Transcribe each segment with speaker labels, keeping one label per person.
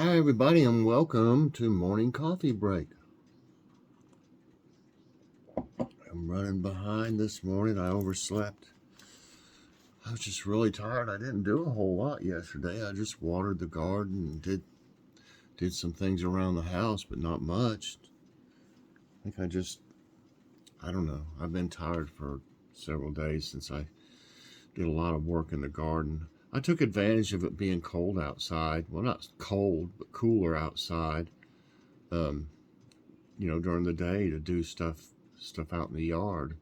Speaker 1: Hi, everybody, and welcome to Morning Coffee Break. I'm running behind this morning. I overslept. I was just really tired. I didn't do a whole lot yesterday. I just watered the garden and did some things around the house, but not much. I think I don't know. I've been tired for several days since I did a lot of work in the garden. I took advantage of it being cold outside. Well, not cold, but cooler outside. Um, during the day to do stuff out in the yard.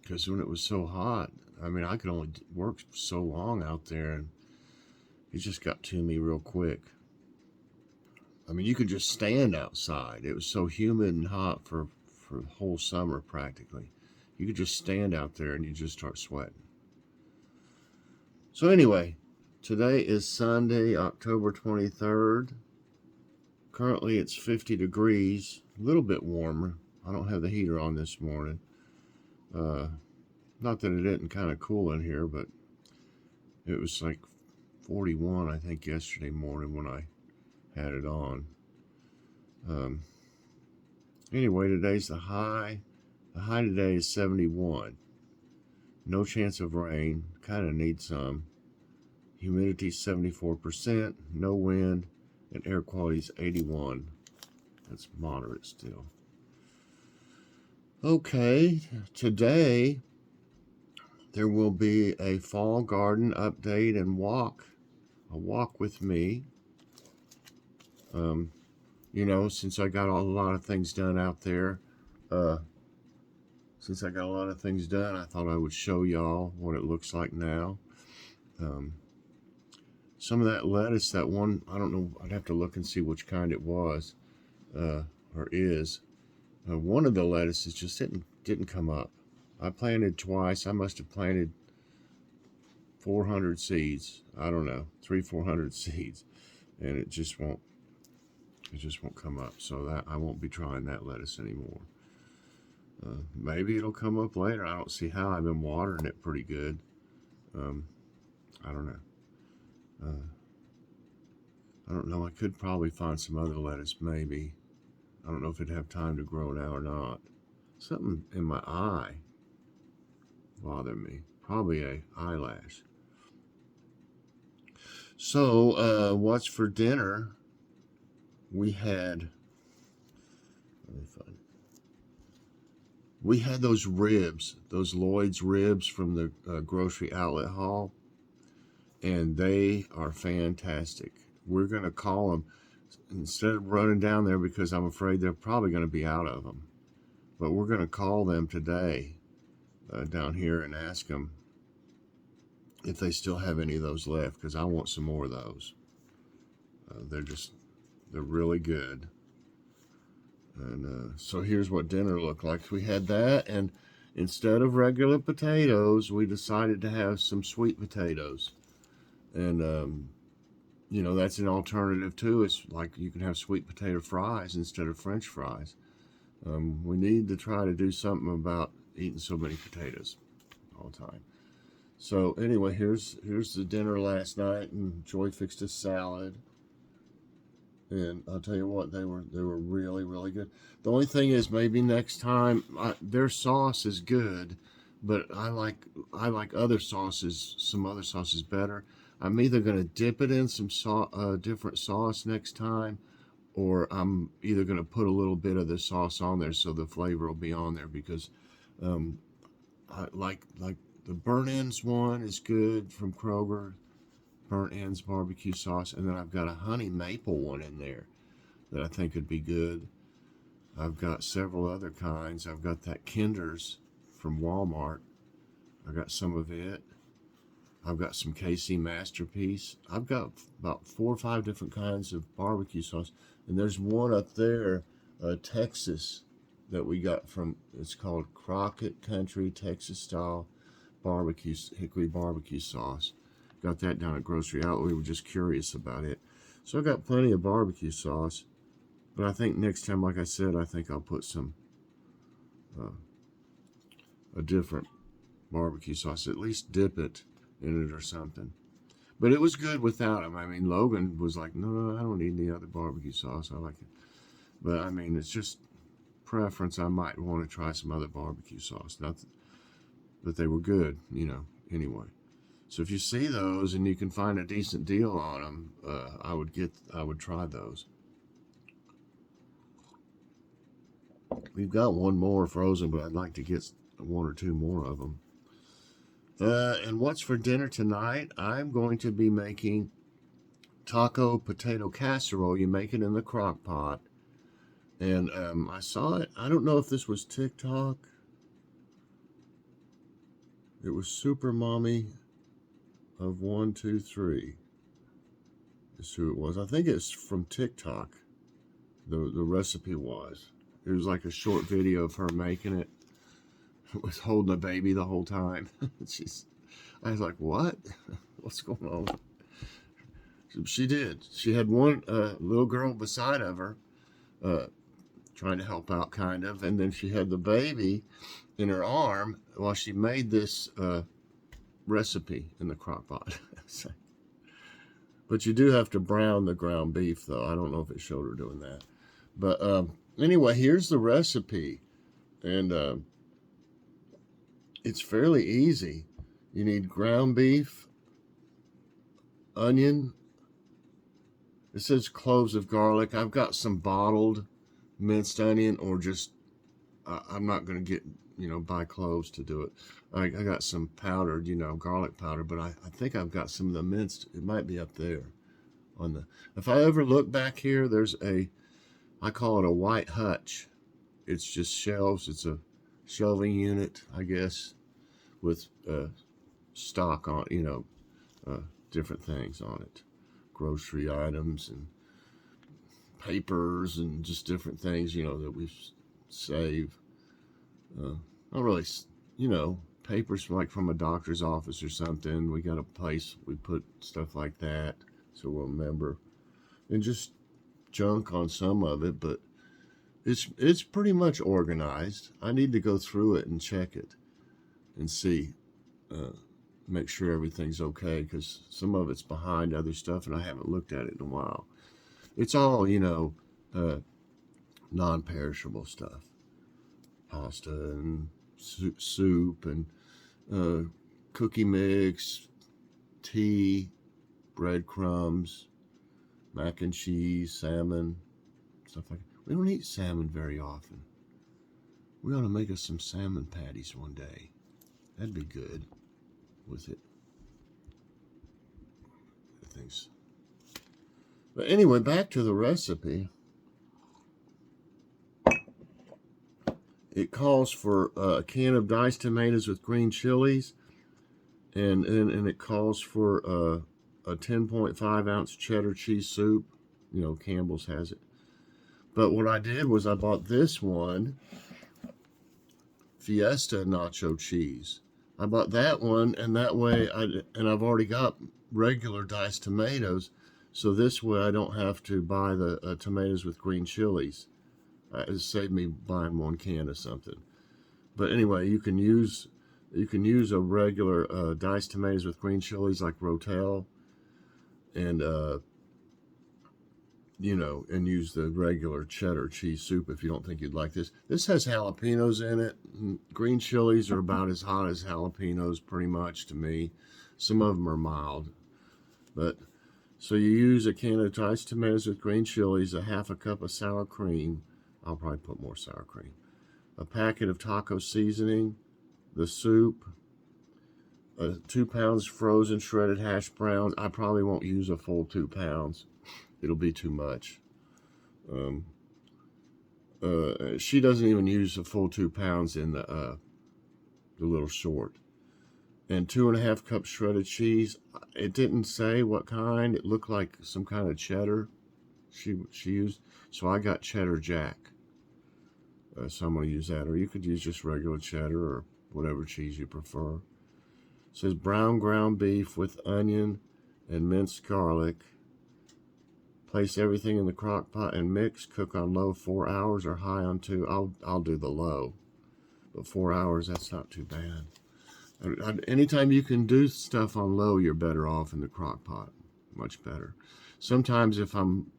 Speaker 1: Because when it was so hot, I mean, I could only work so long out there, and it just got to me real quick. I mean, you could just stand outside. It was so humid and hot for the whole summer practically. You could just stand out there and you just start sweating. So anyway, today is Sunday, October 23rd. Currently it's 50 degrees, a little bit warmer. I don't have the heater on this morning. Not that it isn't kind of cool in here, but it was like 41, I think, yesterday morning when I had it on. Anyway, today's the high. The high today is 71. No chance of rain. Kind of need some. Humidity 74%. No wind. And air quality is 81. That's moderate still. Okay, today there will be a fall garden update and a walk with me. Since I got a lot of things done out there, I thought I would show y'all what it looks like now. Some of that lettuce, that one, I don't know, I'd have to look and see which kind it was, or is. One of the lettuces just didn't come up. I planted twice. I must have planted 400 seeds. I don't know, 400 seeds, and it just won't come up. So that I won't be trying that lettuce anymore. Maybe it'll come up later. I don't see how. I've been watering it pretty good. I don't know. I don't know. I could probably find some other lettuce, maybe. I don't know if it'd have time to grow now or not. Something in my eye bothered me. Probably a eyelash. So, what's for dinner? We had those ribs, those Lloyd's ribs from the grocery outlet haul, and they are fantastic. We're going to call them, instead of running down there because I'm afraid they're probably going to be out of them, but we're going to call them today down here and ask them if they still have any of those left, because I want some more of those. They're really good. And so here's what dinner looked like. We had that, and instead of regular potatoes, we decided to have some sweet potatoes. And, that's an alternative too. It's like you can have sweet potato fries instead of French fries. We need to try to do something about eating so many potatoes all the time. So anyway, here's the dinner last night, and Joy fixed a salad. And I'll tell you what, they were really, really good. The only thing is, maybe next time, their sauce is good, but I like other sauces, some other sauces better. I'm either going to dip it in some different sauce next time, or I'm either going to put a little bit of the sauce on there so the flavor will be on there, because I like the burnt ends one is good from Kroger. Burnt ends barbecue sauce, and then I've got a honey maple one in there that I think would be good. I've got several other kinds. I've got that Kinder's from Walmart. I got some of it. I've got some KC Masterpiece. I've got about 4 or 5 different kinds of barbecue sauce, and there's one up there, Texas, that we got from. It's called Crockett Country Texas Style Barbecue Hickory Barbecue Sauce. Got that down at Grocery Outlet. We were just curious about it. So I got plenty of barbecue sauce. But I think next time, like I said, I think I'll put some a different barbecue sauce. At least dip it in it or something. But it was good without them. I mean, Logan was like, no, I don't need any other barbecue sauce. I like it. But I mean, it's just preference. I might want to try some other barbecue sauce. Not that they were good, anyway. So if you see those and you can find a decent deal on them, I would try those. We've got one more frozen, but I'd like to get one or two more of them. And what's for dinner tonight? I'm going to be making taco potato casserole. You make it in the crock pot. And I saw it. I don't know if this was TikTok. It was Super Mommy of 123. Is who it was. I think it's from TikTok. The recipe was. It was like a short video of her making it. Was holding a baby the whole time. I was like, what? What's going on? She did. She had one little girl beside of her, trying to help out, kind of, and then she had the baby in her arm while she made this recipe in the crock pot. But you do have to brown the ground beef, though. I don't know if it showed her doing that. But anyway, here's the recipe, and it's fairly easy. You need ground beef, onion. It says cloves of garlic. I've got some bottled minced onion, or just, I'm not going to get, buy cloves to do it. I got some powdered, garlic powder, but I think I've got some of the minced. It might be up there if I ever look back here, there's I call it a white hutch. It's just shelves. It's a shelving unit, I guess, with stock on, different things on it, grocery items and papers and just different things, that we save. Not really, papers like from a doctor's office or something. We got a place we put stuff like that, so we'll remember, and just junk on some of it, but it's pretty much organized. I need to go through it and check it and see, make sure everything's okay, because some of it's behind other stuff and I haven't looked at it in a while. It's all, non-perishable stuff. Pasta and soup and cookie mix, tea, breadcrumbs, mac and cheese, salmon, stuff like that. We don't eat salmon very often. We ought to make us some salmon patties one day. That'd be good with it. Things. But anyway, back to the recipe. It calls for a can of diced tomatoes with green chilies, and it calls for a 10.5 ounce cheddar cheese soup. Campbell's has it. But what I did was I bought this one, Fiesta nacho cheese. I bought that one, and that way I've already got regular diced tomatoes, so this way I don't have to buy the tomatoes with green chilies. It saved me buying one can of something. But anyway, you can use a regular diced tomatoes with green chilies like Rotel, and and use the regular cheddar cheese soup if you don't think you'd like this. This has jalapenos in it. Green chilies are about as hot as jalapenos, pretty much, to me. Some of them are mild. But so you use a can of diced tomatoes with green chilies, a half a cup of sour cream. I'll probably put more sour cream. A packet of taco seasoning, the soup, 2 pounds frozen shredded hash browns. I probably won't use a full 2 pounds. It'll be too much. She doesn't even use a full 2 pounds in the little short. And 2.5 cups shredded cheese. It didn't say what kind. It looked like some kind of cheddar she used. So I got cheddar jack. So I'm going to use that. Or you could use just regular cheddar or whatever cheese you prefer. It says brown ground beef with onion and minced garlic. Place everything in the crock pot and mix. Cook on low 4 hours or high on 2. I'll do the low. But 4 hours, that's not too bad. Anytime you can do stuff on low, you're better off in the crock pot. Much better. Sometimes if I'm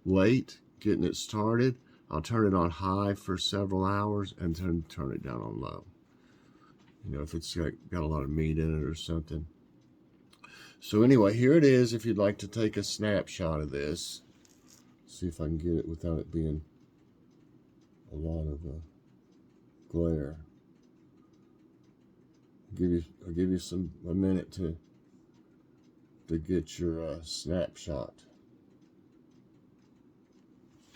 Speaker 1: late getting it started, I'll turn it on high for several hours and then turn it down on low. You know, if it's got a lot of meat in it or something. So anyway, here it is. If you'd like to take a snapshot of this, see if I can get it without it being a lot of glare. I'll give you a minute to get your snapshot.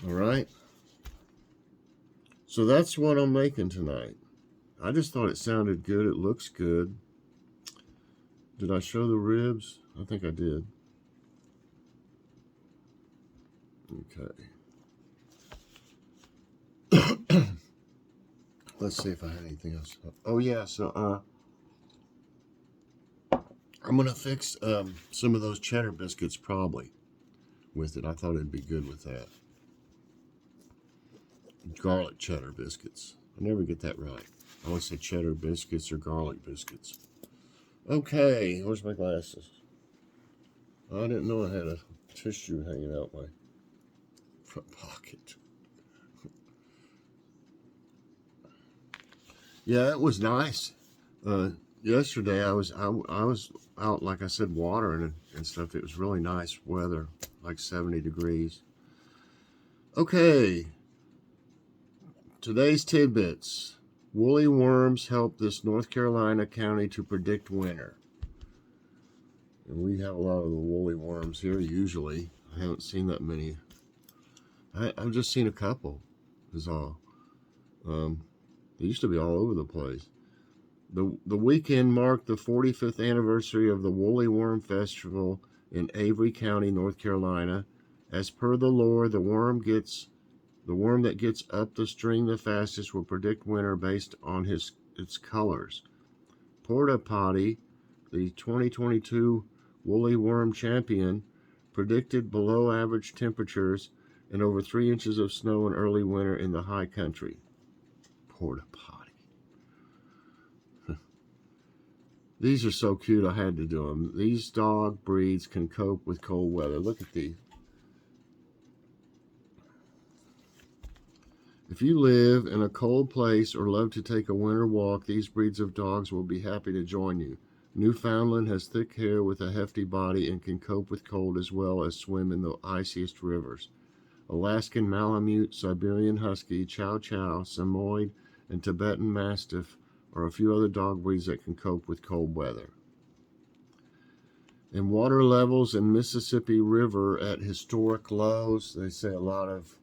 Speaker 1: All right. So that's what I'm making tonight. I just thought it sounded good. It looks good. Did I show the ribs? I think I did. Okay. Let's see if I had anything else. Oh yeah, so I'm gonna fix some of those cheddar biscuits probably with it. I thought it'd be good with that. Garlic cheddar biscuits. I never get that right. I always say cheddar biscuits or garlic biscuits. Okay, where's my glasses? I didn't know I had a tissue hanging out my front pocket. Yeah, it was nice. Yesterday I was out, like I said, watering and stuff. It was really nice weather, like 70 degrees. Okay, today's tidbits. Woolly worms help this North Carolina county to predict winter. And we have a lot of the woolly worms here usually. I haven't seen that many. I've just seen a couple, is all. They used to be all over the place. The weekend marked the 45th anniversary of the Woolly Worm Festival in Avery County, North Carolina. As per the lore, the worm that gets up the string the fastest will predict winter based on its colors. Porta Potty, the 2022 Woolly Worm champion, predicted below average temperatures and over 3 inches of snow in early winter in the high country. Porta Potty. These are so cute, I had to do them. These dog breeds can cope with cold weather. Look at these. If you live in a cold place or love to take a winter walk, these breeds of dogs will be happy to join you. Newfoundland has thick hair with a hefty body and can cope with cold as well as swim in the iciest rivers. Alaskan Malamute, Siberian Husky, Chow Chow, Samoyed, and Tibetan Mastiff are a few other dog breeds that can cope with cold weather. And water levels in Mississippi River at historic lows. They say a lot of,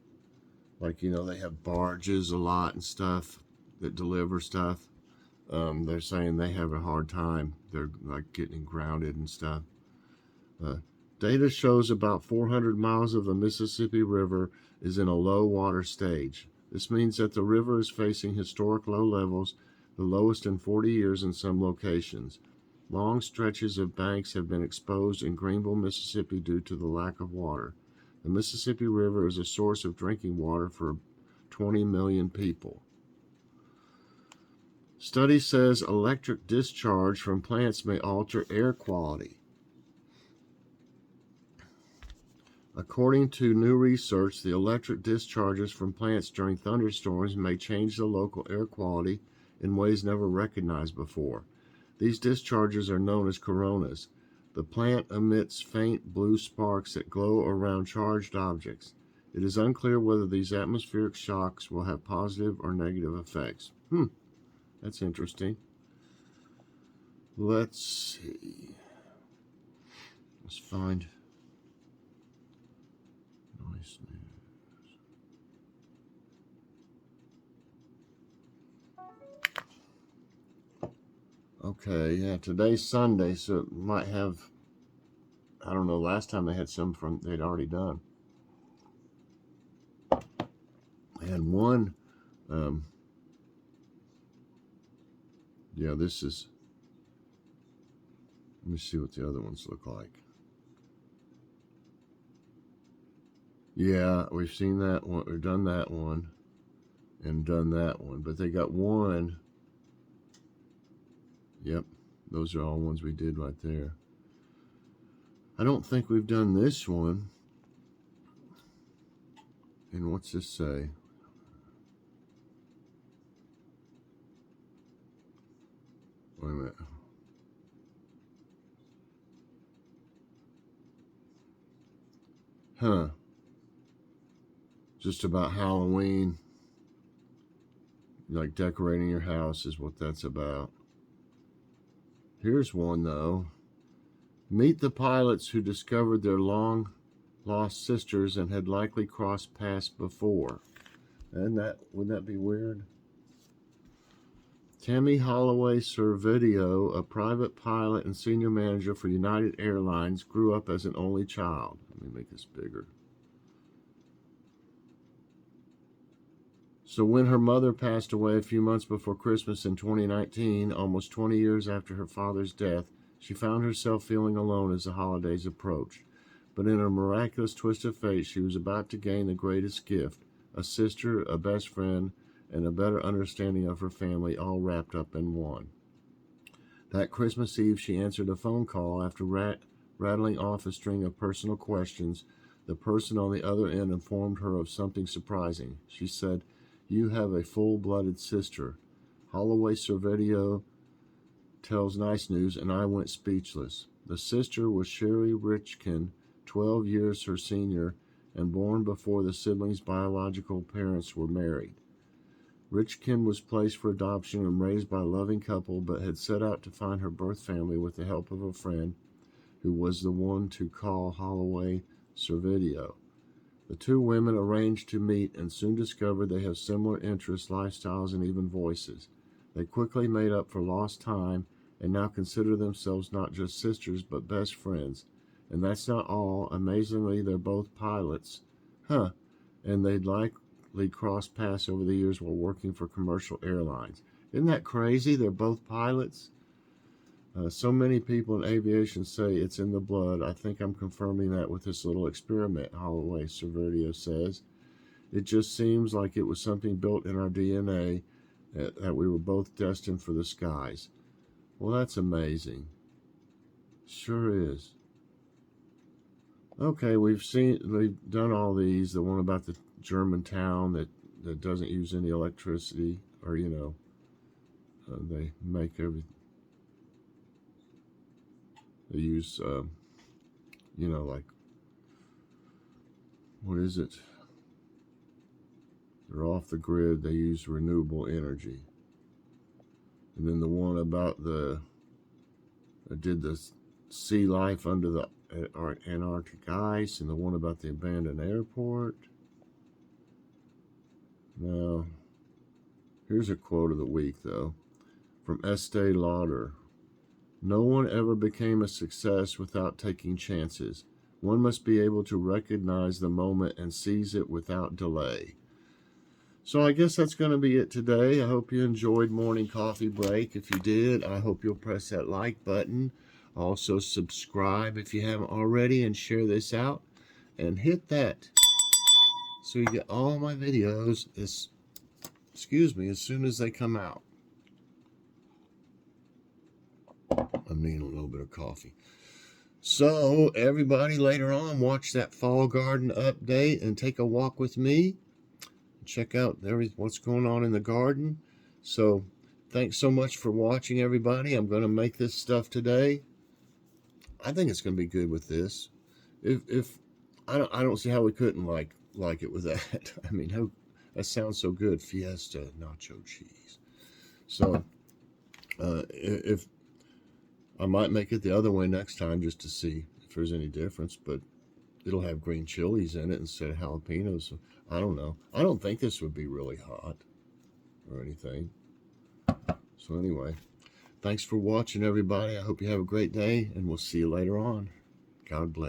Speaker 1: like, you know, they have barges a lot and stuff that deliver stuff. They're saying they have a hard time. They're like getting grounded and stuff. Data shows about 400 miles of the Mississippi River is in a low water stage. This means that the river is facing historic low levels, the lowest in 40 years in some locations. Long stretches of banks have been exposed in Greenville, Mississippi due to the lack of water. The Mississippi River is a source of drinking water for 20 million people. Study says electric discharge from plants may alter air quality. According to new research, the electric discharges from plants during thunderstorms may change the local air quality in ways never recognized before. These discharges are known as coronas. The plant emits faint blue sparks that glow around charged objects. It is unclear whether these atmospheric shocks will have positive or negative effects. That's interesting. Let's see. Let's find nice news. Okay, yeah, today's Sunday, so it might have, I don't know, last time they had some they'd already done. And one, yeah, this is, let me see what the other ones look like. Yeah, we've seen that one, we've done that one, and done that one, but they got one, yep, those are all ones we did right there. I don't think we've done this one. And what's this say? Wait a minute. Huh. Just about Halloween. Like decorating your house is what that's about. Here's one, though. Meet the pilots who discovered their long-lost sisters and had likely crossed paths before. And wouldn't that be weird? Tammy Holloway Servideo, a private pilot and senior manager for United Airlines, grew up as an only child. Let me make this bigger. So when her mother passed away a few months before Christmas in 2019, almost 20 years after her father's death, she found herself feeling alone as the holidays approached. But in a miraculous twist of fate, she was about to gain the greatest gift, a sister, a best friend, and a better understanding of her family, all wrapped up in one. That Christmas Eve, she answered a phone call. After rattling off a string of personal questions, the person on the other end informed her of something surprising. She said, "You have a full-blooded sister." Holloway Servideo tells Nice News, and I went speechless. The sister was Sherry Richkin, 12 years her senior, and born before the siblings' biological parents were married. Richkin was placed for adoption and raised by a loving couple, but had set out to find her birth family with the help of a friend who was the one to call Holloway Servideo. The two women arranged to meet and soon discovered they have similar interests, lifestyles, and even voices. They quickly made up for lost time and now consider themselves not just sisters but best friends. And that's not all. Amazingly, they're both pilots. And they'd likely crossed paths over the years while working for commercial airlines. Isn't that crazy? They're both pilots. So many people in aviation say it's in the blood. I think I'm confirming that with this little experiment, Holloway Servideo says. It just seems like it was something built in our DNA, that we were both destined for the skies. Well, that's amazing. Sure is. Okay, we've done all these. The one about the German town that doesn't use any electricity, or they make everything. They use, like, what is it? They're off the grid. They use renewable energy. And then the one about did the sea life under the Antarctic ice, and the one about the abandoned airport. Now, here's a quote of the week, though, from Estee Lauder. No one ever became a success without taking chances. One must be able to recognize the moment and seize it without delay. So I guess that's going to be it today. I hope you enjoyed Morning Coffee Break. If you did, I hope you'll press that like button. Also subscribe if you haven't already, and share this out. And hit that so you get all my videos as soon as they come out. I'm needing a little bit of coffee. So everybody, later on, watch that fall garden update and take a walk with me. Check out what's going on in the garden. So thanks so much for watching, everybody. I'm going to make this stuff today. I think it's going to be good with this. If I don't see how we couldn't like it with that. I mean, that sounds so good. Fiesta nacho cheese. So if I might make it the other way next time just to see if there's any difference, but it'll have green chilies in it instead of jalapenos. So I don't know. I don't think this would be really hot or anything. So anyway, thanks for watching, everybody. I hope you have a great day, and we'll see you later on. God bless.